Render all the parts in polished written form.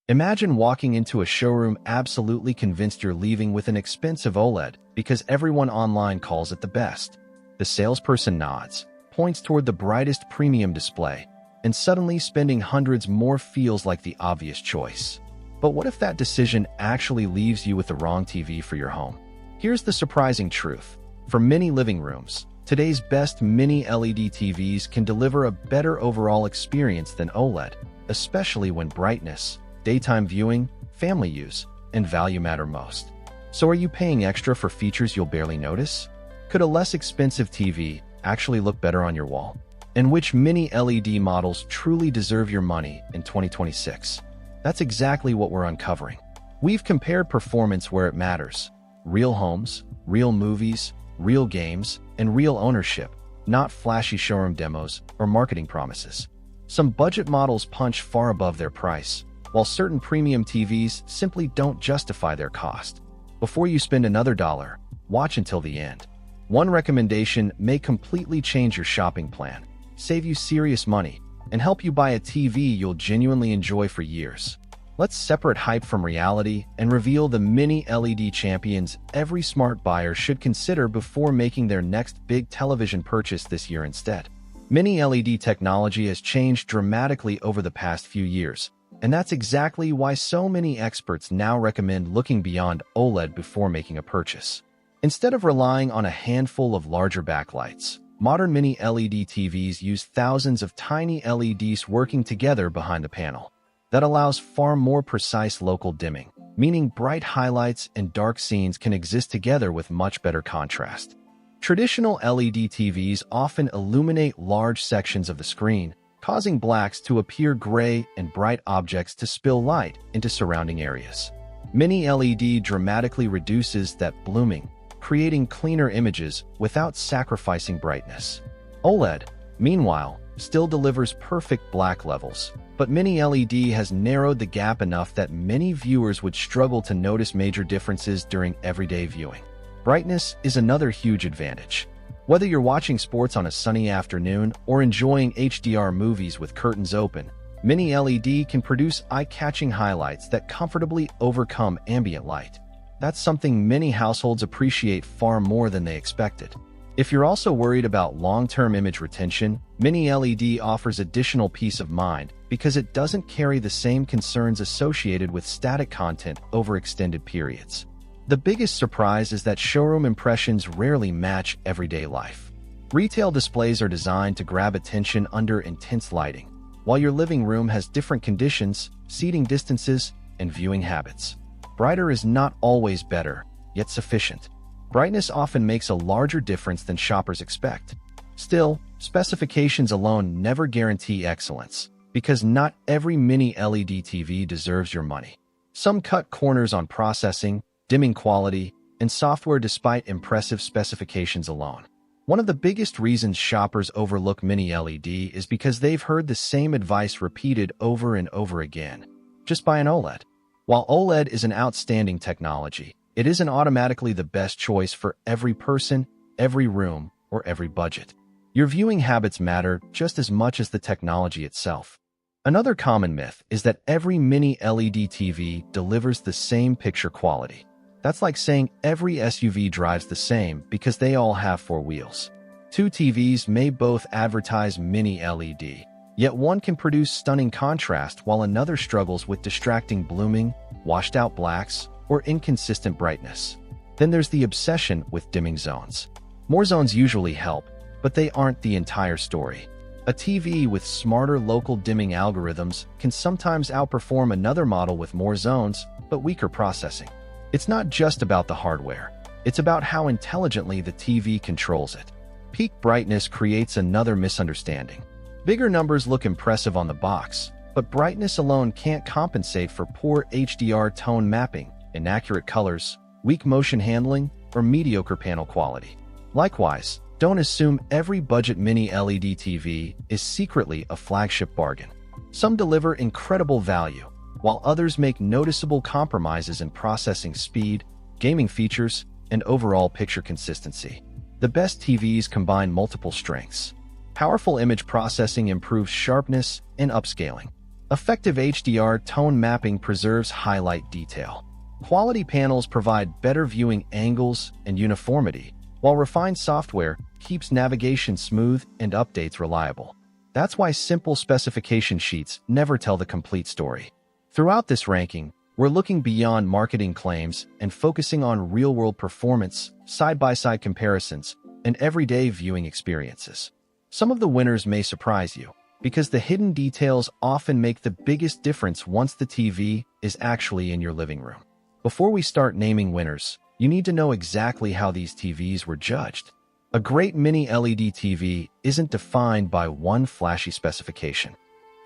Imagine walking into a showroom absolutely convinced you're leaving with an expensive OLED because everyone online calls it the best. The salesperson nods, points toward the brightest premium display, and suddenly spending hundreds more feels like the obvious choice. But what if that decision actually leaves you with the wrong TV for your home? Here's the surprising truth. For many living rooms, today's best Mini LED TVs can deliver a better overall experience than OLED, especially when brightness, daytime viewing, family use, and value matter most. So are you paying extra for features you'll barely notice? Could a less expensive TV actually look better on your wall? And which Mini LED models truly deserve your money in 2026? That's exactly what we're uncovering. We've compared performance where it matters. Real homes, real movies, real games, and real ownership, not flashy showroom demos or marketing promises. Some budget models punch far above their price, while certain premium TVs simply don't justify their cost. Before you spend another dollar, watch until the end. One recommendation may completely change your shopping plan, save you serious money, and help you buy a TV you'll genuinely enjoy for years. Let's separate hype from reality and reveal the Mini LED champions every smart buyer should consider before making their next big television purchase this year instead. Mini LED technology has changed dramatically over the past few years, and that's exactly why so many experts now recommend looking beyond OLED before making a purchase. Instead of relying on a handful of larger backlights, modern Mini LED TVs use thousands of tiny LEDs working together behind the panel. That allows far more precise local dimming, meaning bright highlights and dark scenes can exist together with much better contrast. Traditional LED TVs often illuminate large sections of the screen, causing blacks to appear gray and bright objects to spill light into surrounding areas. Mini LED dramatically reduces that blooming, creating cleaner images without sacrificing brightness. OLED, meanwhile, still delivers perfect black levels, but Mini LED has narrowed the gap enough that many viewers would struggle to notice major differences during everyday viewing. Brightness is another huge advantage. Whether you're watching sports on a sunny afternoon or enjoying HDR movies with curtains open, Mini LED can produce eye-catching highlights that comfortably overcome ambient light. That's something many households appreciate far more than they expected. If you're also worried about long-term image retention, Mini LED offers additional peace of mind because it doesn't carry the same concerns associated with static content over extended periods. The biggest surprise is that showroom impressions rarely match everyday life. Retail displays are designed to grab attention under intense lighting, while your living room has different conditions, seating distances, and viewing habits. Brighter is not always better, yet sufficient. Brightness often makes a larger difference than shoppers expect. Still, specifications alone never guarantee excellence, because not every Mini LED TV deserves your money. Some cut corners on processing, dimming quality, and software despite impressive specifications alone. One of the biggest reasons shoppers overlook Mini LED is because they've heard the same advice repeated over and over again. Just buy an OLED. While OLED is an outstanding technology, it isn't automatically the best choice for every person, every room, or every budget. Your viewing habits matter just as much as the technology itself. Another common myth is that every Mini LED TV delivers the same picture quality. That's like saying every SUV drives the same because they all have 4 wheels. 2 TVs may both advertise Mini LED, yet one can produce stunning contrast while another struggles with distracting blooming, washed-out blacks, or inconsistent brightness. Then there's the obsession with dimming zones. More zones usually help, but they aren't the entire story. A TV with smarter local dimming algorithms can sometimes outperform another model with more zones, but weaker processing. It's not just about the hardware. It's about how intelligently the TV controls it. Peak brightness creates another misunderstanding. Bigger numbers look impressive on the box, but brightness alone can't compensate for poor HDR tone mapping, inaccurate colors, weak motion handling, or mediocre panel quality. Likewise, don't assume every budget Mini LED TV is secretly a flagship bargain. Some deliver incredible value, while others make noticeable compromises in processing speed, gaming features, and overall picture consistency. The best TVs combine multiple strengths. Powerful image processing improves sharpness and upscaling. Effective HDR tone mapping preserves highlight detail. Quality panels provide better viewing angles and uniformity, while refined software keeps navigation smooth and updates reliable. That's why simple specification sheets never tell the complete story. Throughout this ranking, we're looking beyond marketing claims and focusing on real-world performance, side-by-side comparisons, and everyday viewing experiences. Some of the winners may surprise you, because the hidden details often make the biggest difference once the TV is actually in your living room. Before we start naming winners, you need to know exactly how these TVs were judged. A great Mini LED TV isn't defined by one flashy specification.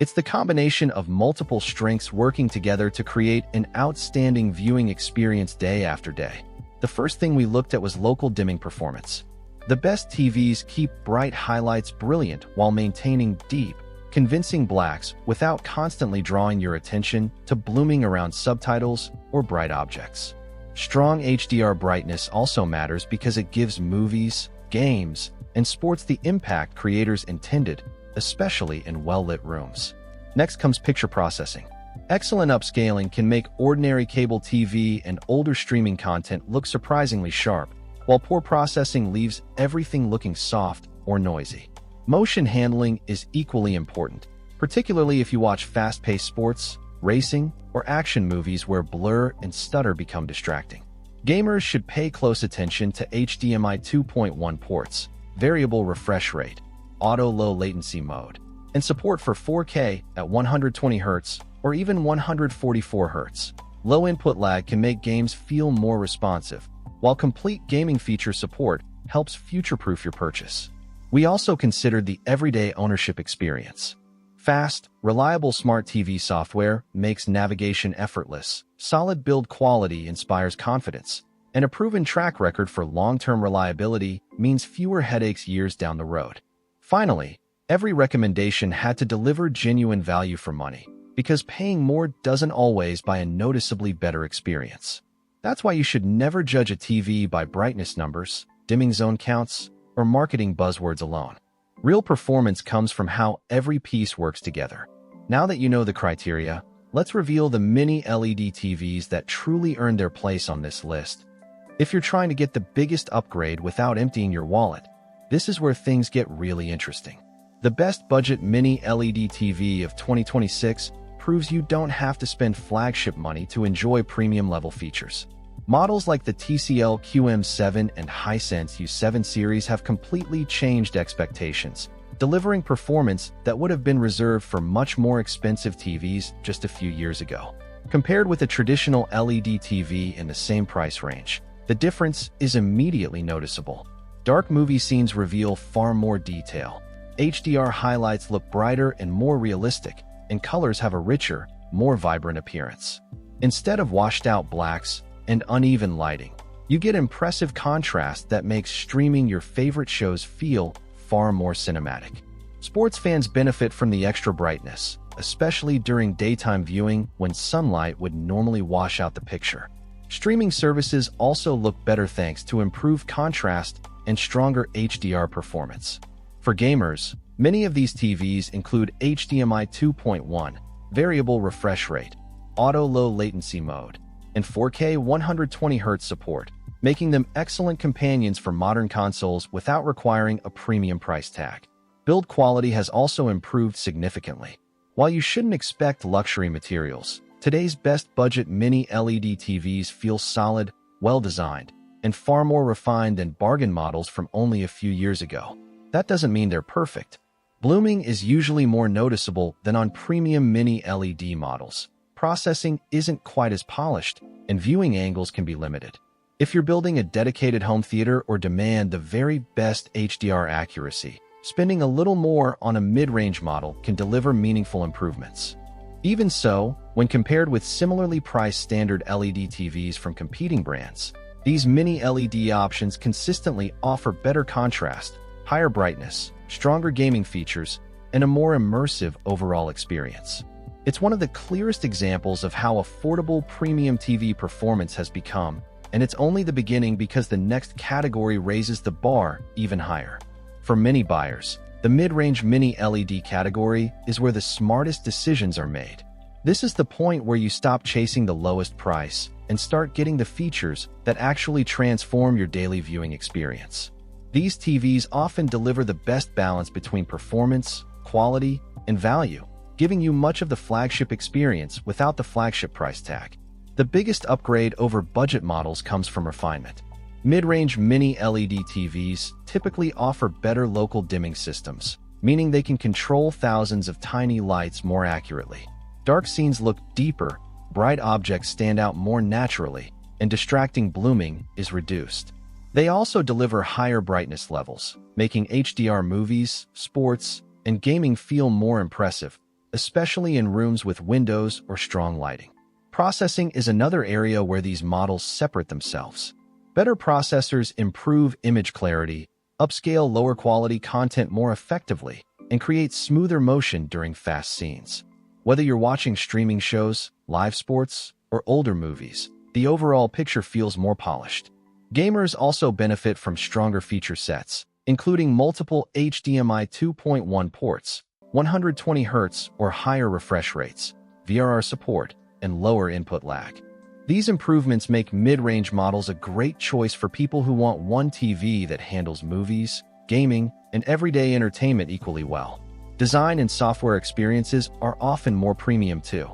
It's the combination of multiple strengths working together to create an outstanding viewing experience day after day. The first thing we looked at was local dimming performance. The best TVs keep bright highlights brilliant while maintaining deep, convincing blacks without constantly drawing your attention to blooming around subtitles or bright objects. Strong HDR brightness also matters because it gives movies, games, and sports the impact creators intended, especially in well-lit rooms. Next comes picture processing. Excellent upscaling can make ordinary cable TV and older streaming content look surprisingly sharp, while poor processing leaves everything looking soft or noisy. Motion handling is equally important, particularly if you watch fast-paced sports, racing, or action movies where blur and stutter become distracting. Gamers should pay close attention to HDMI 2.1 ports, variable refresh rate, auto low latency mode, and support for 4K at 120Hz or even 144Hz. Low input lag can make games feel more responsive, while complete gaming feature support helps future-proof your purchase. We also considered the everyday ownership experience. Fast, reliable smart TV software makes navigation effortless, solid build quality inspires confidence, and a proven track record for long-term reliability means fewer headaches years down the road. Finally, every recommendation had to deliver genuine value for money, because paying more doesn't always buy a noticeably better experience. That's why you should never judge a TV by brightness numbers, dimming zone counts, or marketing buzzwords alone. Real performance comes from how every piece works together. Now that you know the criteria, let's reveal the Mini LED TVs that truly earned their place on this list. If you're trying to get the biggest upgrade without emptying your wallet, this is where things get really interesting. The best budget Mini LED TV of 2026 proves you don't have to spend flagship money to enjoy premium-level features. Models like the TCL QM7 and Hisense U7 series have completely changed expectations, delivering performance that would have been reserved for much more expensive TVs just a few years ago. Compared with a traditional LED TV in the same price range, the difference is immediately noticeable. Dark movie scenes reveal far more detail. HDR highlights look brighter and more realistic, and colors have a richer, more vibrant appearance. Instead of washed-out blacks and uneven lighting, you get impressive contrast that makes streaming your favorite shows feel far more cinematic. Sports fans benefit from the extra brightness, especially during daytime viewing when sunlight would normally wash out the picture. Streaming services also look better thanks to improved contrast and stronger HDR performance. For gamers, many of these TVs include HDMI 2.1, variable refresh rate, auto low latency mode, and 4K 120Hz support, making them excellent companions for modern consoles without requiring a premium price tag. Build quality has also improved significantly. While you shouldn't expect luxury materials, today's best budget Mini LED TVs feel solid, well-designed, and far more refined than bargain models from only a few years ago. That doesn't mean they're perfect. Blooming is usually more noticeable than on premium Mini LED models. Processing isn't quite as polished, and viewing angles can be limited. If you're building a dedicated home theater or demand the very best HDR accuracy, spending a little more on a mid-range model can deliver meaningful improvements. Even so, when compared with similarly priced standard LED TVs from competing brands, these Mini LED options consistently offer better contrast, higher brightness, stronger gaming features, and a more immersive overall experience. It's one of the clearest examples of how affordable premium TV performance has become, and it's only the beginning because the next category raises the bar even higher. For many buyers, The mid-range Mini LED category is where the smartest decisions are made. This is the point where you stop chasing the lowest price and start getting the features that actually transform your daily viewing experience. These TVs often deliver the best balance between performance, quality, and value, giving you much of the flagship experience without the flagship price tag. The biggest upgrade over budget models comes from refinement. Mid-range Mini LED TVs typically offer better local dimming systems, meaning they can control thousands of tiny lights more accurately. Dark scenes look deeper, bright objects stand out more naturally, and distracting blooming is reduced. They also deliver higher brightness levels, making HDR movies, sports, and gaming feel more impressive, especially in rooms with windows or strong lighting. Processing is another area where these models separate themselves. Better processors improve image clarity, upscale lower-quality content more effectively, and create smoother motion during fast scenes. Whether you're watching streaming shows, live sports, or older movies, the overall picture feels more polished. Gamers also benefit from stronger feature sets, including multiple HDMI 2.1 ports, 120Hz or higher refresh rates, VRR support, and lower input lag. These improvements make mid-range models a great choice for people who want one TV that handles movies, gaming, and everyday entertainment equally well. Design and software experiences are often more premium too.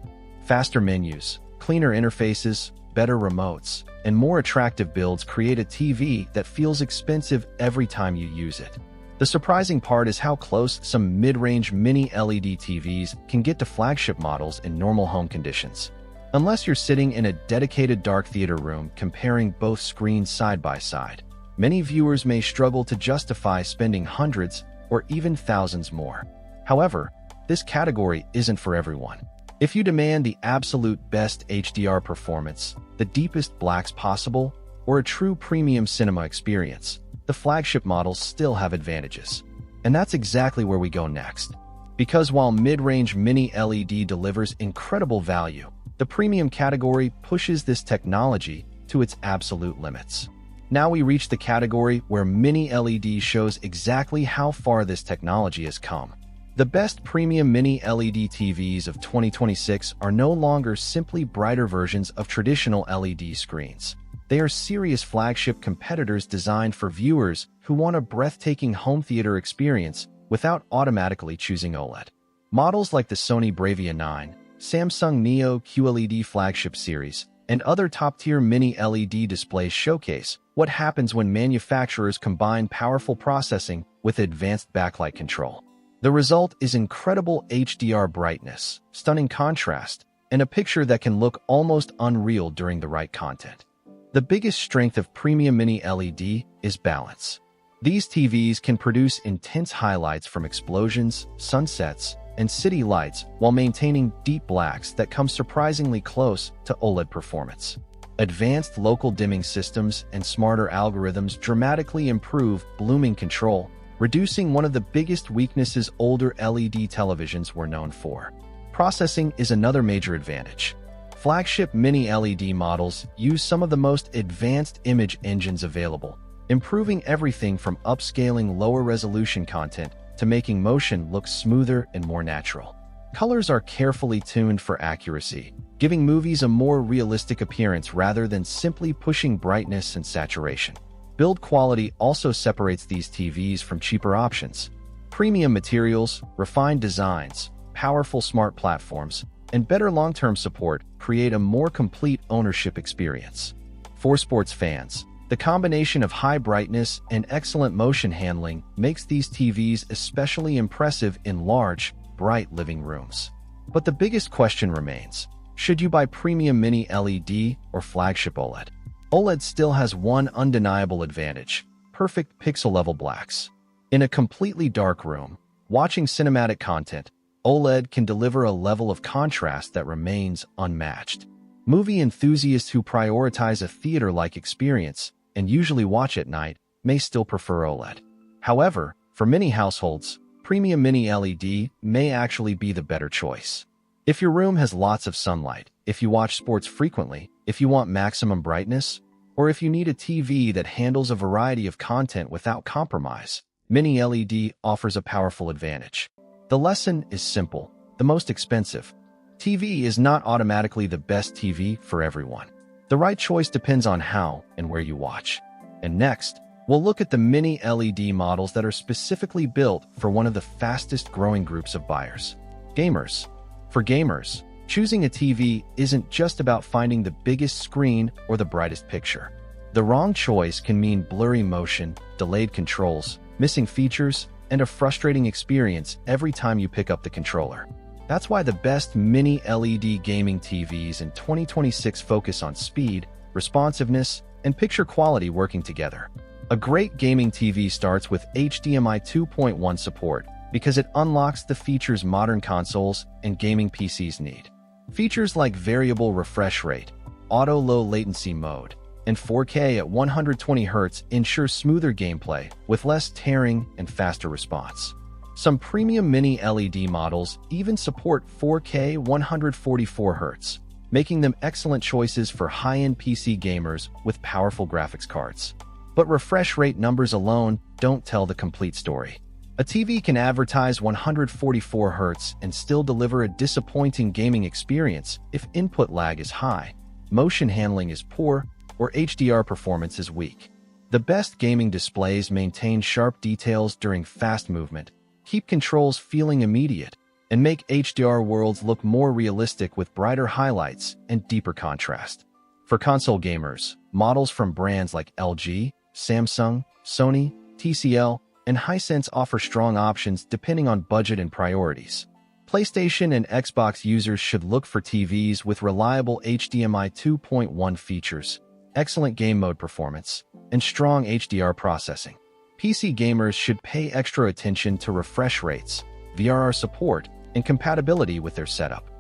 Faster menus, cleaner interfaces, better remotes, and more attractive builds create a TV that feels expensive every time you use it. The surprising part is how close some mid-range Mini LED TVs can get to flagship models in normal home conditions. Unless you're sitting in a dedicated dark theater room comparing both screens side by side, many viewers may struggle to justify spending hundreds or even thousands more. However, this category isn't for everyone. If you demand the absolute best HDR performance, the deepest blacks possible, or a true premium cinema experience, the flagship models still have advantages. And that's exactly where we go next. Because while mid-range Mini LED delivers incredible value, the premium category pushes this technology to its absolute limits. Now we reach the category where Mini LED shows exactly how far this technology has come. The best premium Mini LED TVs of 2026 are no longer simply brighter versions of traditional LED screens. They are serious flagship competitors designed for viewers who want a breathtaking home theater experience without automatically choosing OLED. Models like the Sony Bravia 9, Samsung Neo QLED flagship series, and other top-tier Mini LED displays showcase what happens when manufacturers combine powerful processing with advanced backlight control. The result is incredible HDR brightness, stunning contrast, and a picture that can look almost unreal during the right content. The biggest strength of premium Mini LED is balance. These TVs can produce intense highlights from explosions, sunsets, and city lights while maintaining deep blacks that come surprisingly close to OLED performance. Advanced local dimming systems and smarter algorithms dramatically improve blooming control, reducing one of the biggest weaknesses older LED televisions were known for. Processing is another major advantage. Flagship Mini LED models use some of the most advanced image engines available, improving everything from upscaling lower-resolution content to making motion look smoother and more natural. Colors are carefully tuned for accuracy, giving movies a more realistic appearance rather than simply pushing brightness and saturation. Build quality also separates these TVs from cheaper options. Premium materials, refined designs, powerful smart platforms, and better long-term support create a more complete ownership experience. For sports fans, the combination of high brightness and excellent motion handling makes these TVs especially impressive in large, bright living rooms. But the biggest question remains: should you buy premium Mini LED or flagship OLED? OLED still has one undeniable advantage: perfect pixel-level blacks. In a completely dark room, watching cinematic content, OLED can deliver a level of contrast that remains unmatched. Movie enthusiasts who prioritize a theater-like experience and usually watch at night may still prefer OLED. However, for many households, premium Mini LED may actually be the better choice. If your room has lots of sunlight, if you watch sports frequently, if you want maximum brightness, or if you need a TV that handles a variety of content without compromise, Mini LED offers a powerful advantage. The lesson is simple: the most expensive TV is not automatically the best TV for everyone. The right choice depends on how and where you watch. And next, we'll look at the Mini LED models that are specifically built for one of the fastest growing groups of buyers: gamers. For gamers, choosing a TV isn't just about finding the biggest screen or the brightest picture. The wrong choice can mean blurry motion, delayed controls, missing features, and a frustrating experience every time you pick up the controller. That's why the best Mini LED gaming TVs in 2026 focus on speed, responsiveness, and picture quality working together. A great gaming TV starts with HDMI 2.1 support because it unlocks the features modern consoles and gaming PCs need. Features like variable refresh rate, auto low latency mode, and 4K at 120 Hz ensure smoother gameplay with less tearing and faster response. Some premium Mini LED models even support 4K 144 Hz, making them excellent choices for high-end PC gamers with powerful graphics cards. But refresh rate numbers alone don't tell the complete story. A TV can advertise 144 Hz and still deliver a disappointing gaming experience if input lag is high, motion handling is poor, or HDR performance is weak. The best gaming displays maintain sharp details during fast movement, keep controls feeling immediate, and make HDR worlds look more realistic with brighter highlights and deeper contrast. For console gamers, models from brands like LG, Samsung, Sony, TCL, and Hisense offer strong options depending on budget and priorities. PlayStation and Xbox users should look for TVs with reliable HDMI 2.1 features, excellent game mode performance, and strong HDR processing. PC gamers should pay extra attention to refresh rates, VRR support, and compatibility with their setup.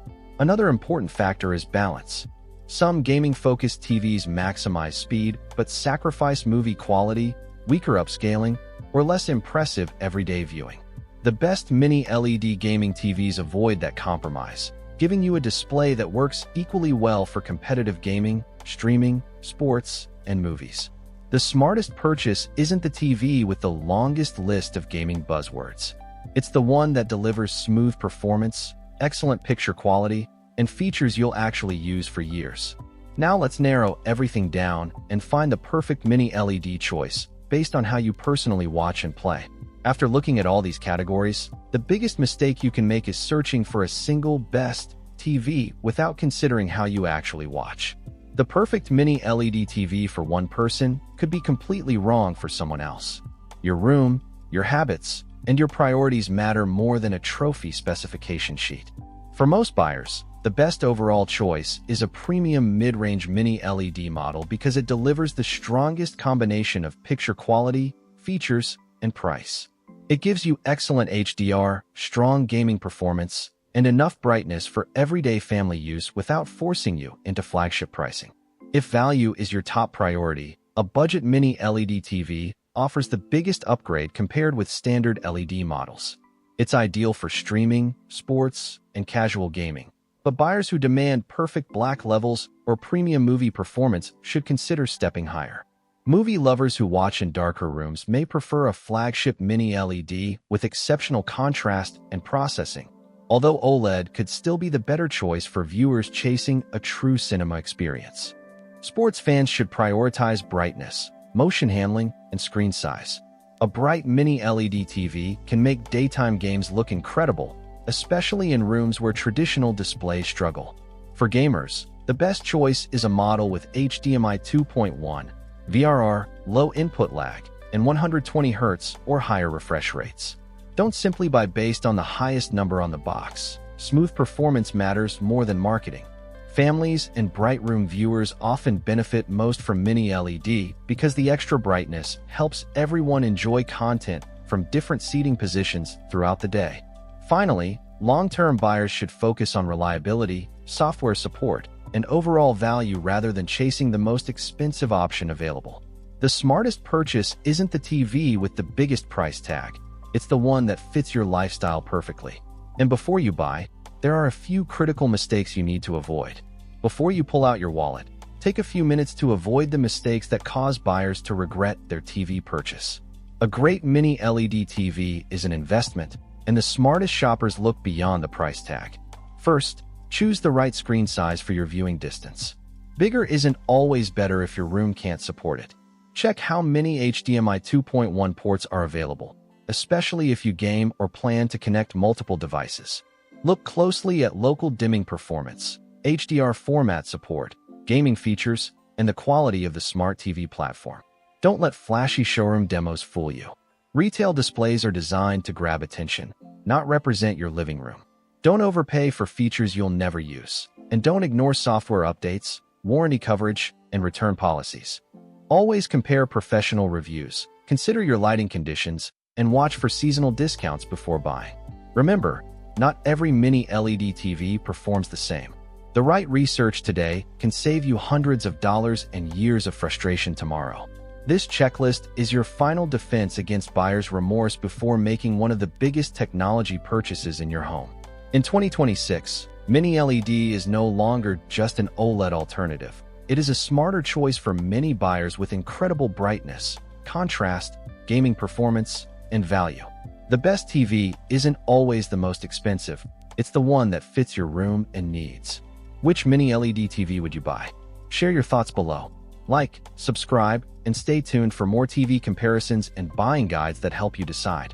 Another important factor is balance. Some gaming-focused TVs maximize speed but sacrifice movie quality, weaker upscaling, or less impressive everyday viewing. The best Mini LED gaming TVs avoid that compromise, giving you a display that works equally well for competitive gaming, streaming, sports, and movies. The smartest purchase isn't the TV with the longest list of gaming buzzwords. It's the one that delivers smooth performance, excellent picture quality, and features you'll actually use for years. Now let's narrow everything down and find the perfect Mini LED choice based on how you personally watch and play. After looking at all these categories, the biggest mistake you can make is searching for a single best TV without considering how you actually watch. The perfect Mini LED TV for one person could be completely wrong for someone else. Your room, your habits, and your priorities matter more than a trophy specification sheet. For most buyers, the best overall choice is a premium mid-range Mini LED model because it delivers the strongest combination of picture quality, features, and price. It gives you excellent HDR, strong gaming performance, and enough brightness for everyday family use without forcing you into flagship pricing. If value is your top priority, a budget Mini LED TV offers the biggest upgrade compared with standard LED models. It's ideal for streaming, sports, and casual gaming. But buyers who demand perfect black levels or premium movie performance should consider stepping higher. Movie lovers who watch in darker rooms may prefer a flagship Mini LED with exceptional contrast and processing, although OLED could still be the better choice for viewers chasing a true cinema experience. Sports fans should prioritize brightness, motion handling, and screen size. A bright Mini LED TV can make daytime games look incredible, especially in rooms where traditional displays struggle. For gamers, the best choice is a model with HDMI 2.1, VRR, low input lag, and 120 Hz or higher refresh rates. Don't simply buy based on the highest number on the box. Smooth performance matters more than marketing. Families and bright room viewers often benefit most from Mini LED because the extra brightness helps everyone enjoy content from different seating positions throughout the day. Finally, long-term buyers should focus on reliability, software support, and overall value rather than chasing the most expensive option available. The smartest purchase isn't the TV with the biggest price tag. It's the one that fits your lifestyle perfectly. And before you buy, there are a few critical mistakes you need to avoid. Before you pull out your wallet, take a few minutes to avoid the mistakes that cause buyers to regret their TV purchase. A great Mini LED TV is an investment, and the smartest shoppers look beyond the price tag. First, choose the right screen size for your viewing distance. Bigger isn't always better if your room can't support it. Check how many HDMI 2.1 ports are available, especially if you game or plan to connect multiple devices. Look closely at local dimming performance, HDR format support, gaming features, and the quality of the smart TV platform. Don't let flashy showroom demos fool you. Retail displays are designed to grab attention, not represent your living room. Don't overpay for features you'll never use, and don't ignore software updates, warranty coverage, and return policies. Always compare professional reviews, consider your lighting conditions, and watch for seasonal discounts before buying. Remember, not every Mini LED TV performs the same. The right research today can save you hundreds of dollars and years of frustration tomorrow. This checklist is your final defense against buyer's remorse before making one of the biggest technology purchases in your home. In 2026, Mini LED is no longer just an OLED alternative. It is a smarter choice for many buyers with incredible brightness, contrast, gaming performance, and value. The best TV isn't always the most expensive. It's the one that fits your room and needs. Which Mini LED TV would you buy? Share your thoughts below. Like, subscribe, and stay tuned for more TV comparisons and buying guides that help you decide.